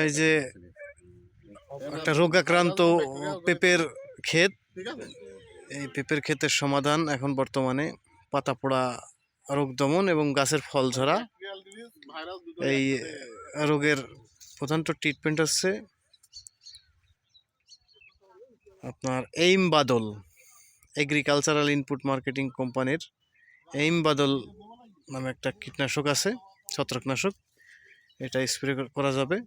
এই যে একটা রোগাক্রান্ত পেঁপের ক্ষেত, এই পেঁপের ক্ষেতের সমাধান এখন বর্তমানে পাতা পোড়া রোগ দমন এবং গাছের ফল ঝরা। এই রোগের প্রধান ট্রিটমেন্ট হচ্ছে আপনার এইম বাদল, এগ্রিকালচারাল ইনপুট মার্কেটিং কোম্পানির এইম বাদল নামে একটা কীটনাশক আছে, ছত্রাকনাশক। এটা স্প্রে করা যাবে।